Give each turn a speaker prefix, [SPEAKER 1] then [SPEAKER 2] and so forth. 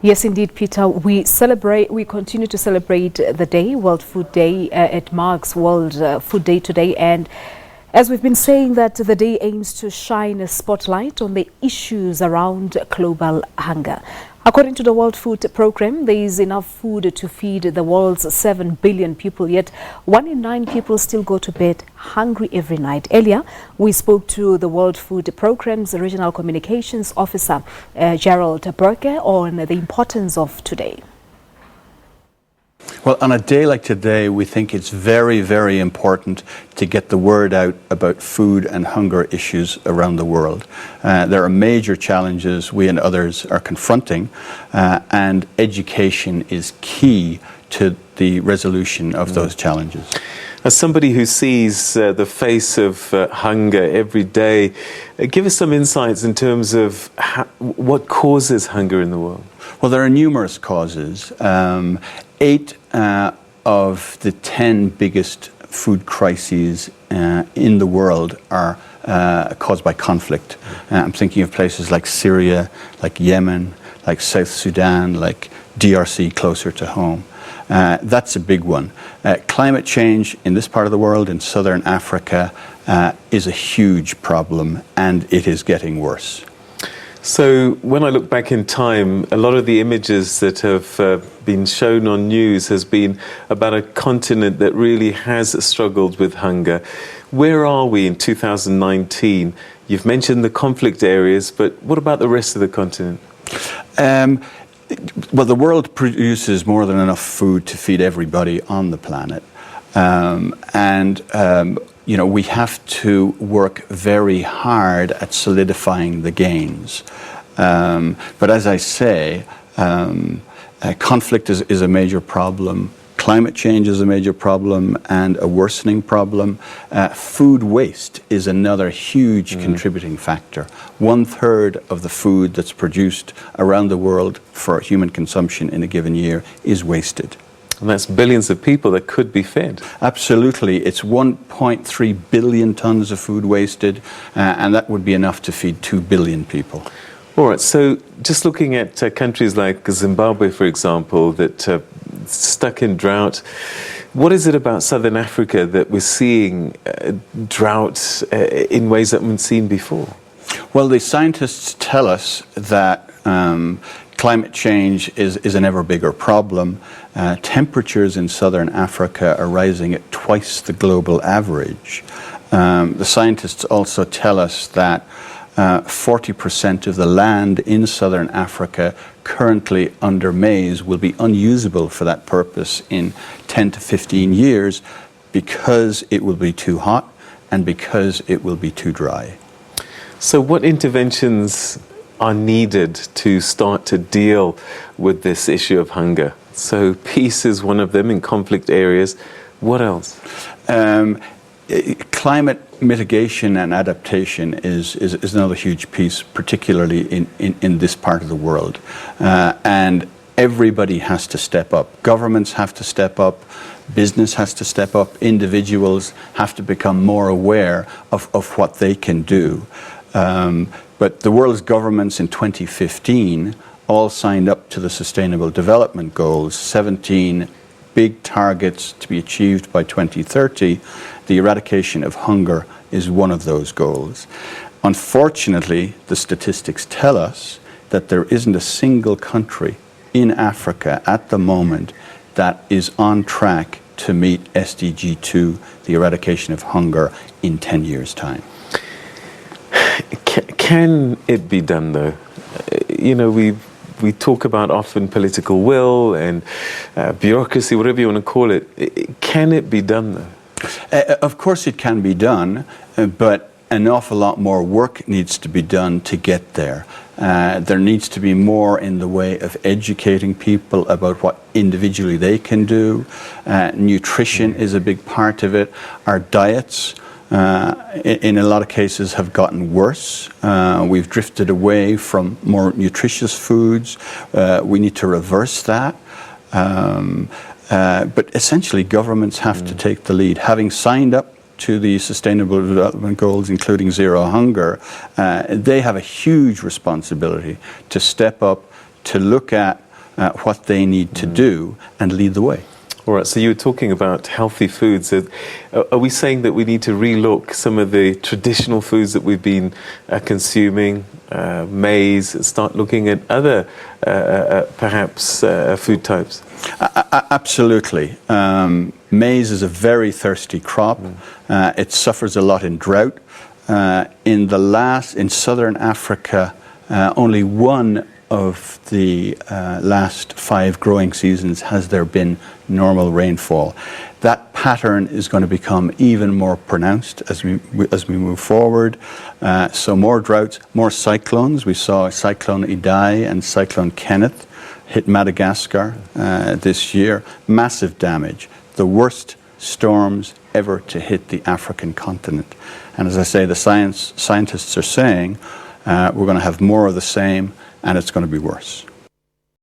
[SPEAKER 1] Yes, indeed, Peter. We continue to celebrate the day, World Food Day. It marks World Food Day today. And as we've been saying, that the day aims to shine a spotlight on the issues around global hunger. According to the World Food Programme, there is enough food to feed the world's 7 billion people, yet 1 in 9 people still go to bed hungry every night. Earlier, we spoke to the World Food Programme's Regional Communications Officer, Gerald Bourke, on the importance of today.
[SPEAKER 2] Well, on a day like today, we think it's very, very important to get the word out about food and hunger issues around the world. There are major challenges we and others are confronting, and education is key to the resolution of those challenges.
[SPEAKER 3] As somebody who sees the face of hunger every day, give us some insights in terms of what causes hunger in the world.
[SPEAKER 2] Well, there are numerous causes. 8 of the 10 biggest food crises in the world are caused by conflict. I'm thinking of places like Syria, like Yemen, like South Sudan, like DRC closer to home. That's a big one. Climate change in this part of the world, in southern Africa, is a huge problem, and it is getting worse.
[SPEAKER 3] So when I look back in time, a lot of the images that have been shown on news has been about a continent that really has struggled with hunger. Where are we in 2019? You've mentioned the conflict areas, but what about the rest of the continent?
[SPEAKER 2] Well, the world produces more than enough food to feed everybody on the planet. You know, we have to work very hard at solidifying the gains. But as I say, conflict is a major problem. Climate change is a major problem and a worsening problem. Food waste is another huge contributing factor. 1/3 of the food that's produced around the world for human consumption in a given year is wasted.
[SPEAKER 3] And that's billions of people that could be fed.
[SPEAKER 2] Absolutely. It's 1.3 billion tons of food wasted, and that would be enough to feed 2 billion people.
[SPEAKER 3] All right, so just looking at countries like Zimbabwe, for example, that stuck in drought, what is it about Southern Africa that we're seeing drought in ways that we've seen before?
[SPEAKER 2] Well, the scientists tell us that climate change is an ever bigger problem. Temperatures in southern Africa are rising at twice the global average. The scientists also tell us that 40% of the land in southern Africa currently under maize will be unusable for that purpose in 10 to 15 years because it will be too hot and because it will be too dry.
[SPEAKER 3] So what interventions are needed to start to deal with this issue of hunger? So peace is one of them in conflict areas. What else?
[SPEAKER 2] Climate mitigation and adaptation is another huge piece, particularly in this part of the world. And everybody has to step up. Governments have to step up. Business has to step up. Individuals have to become more aware of what they can do. But the world's governments in 2015 all signed up to the Sustainable Development Goals, 17 big targets to be achieved by 2030. The eradication of hunger is one of those goals. Unfortunately, the statistics tell us that there isn't a single country in Africa at the moment that is on track to meet SDG 2, the eradication of hunger, in 10 years' time.
[SPEAKER 3] Can it be done, though? You know, we talk about often political will and bureaucracy, whatever you want to call it. Can it be done, though?
[SPEAKER 2] Of course it can be done, but an awful lot more work needs to be done to get there. There needs to be more in the way of educating people about what individually they can do. Nutrition is a big part of it. Our diets, in a lot of cases, have gotten worse. We've drifted away from more nutritious foods. We need to reverse that. But essentially, governments have to take the lead. Having signed up to the Sustainable Development Goals, including zero hunger, they have a huge responsibility to step up, to look at what they need to do and lead the way.
[SPEAKER 3] All right, so you were talking about healthy foods. Are we saying that we need to relook some of the traditional foods that we've been consuming, maize, start looking at other perhaps food types?
[SPEAKER 2] Absolutely. Maize is a very thirsty crop. It suffers a lot in drought. In southern Africa, only one of the last 5 growing seasons has there been normal rainfall. That pattern is going to become even more pronounced as we move forward. So more droughts, more cyclones. We saw Cyclone Idai and Cyclone Kenneth hit Madagascar this year. Massive damage. The worst storms ever to hit the African continent. And as I say, the scientists are saying we're going to have more of the same, and it's going to be worse.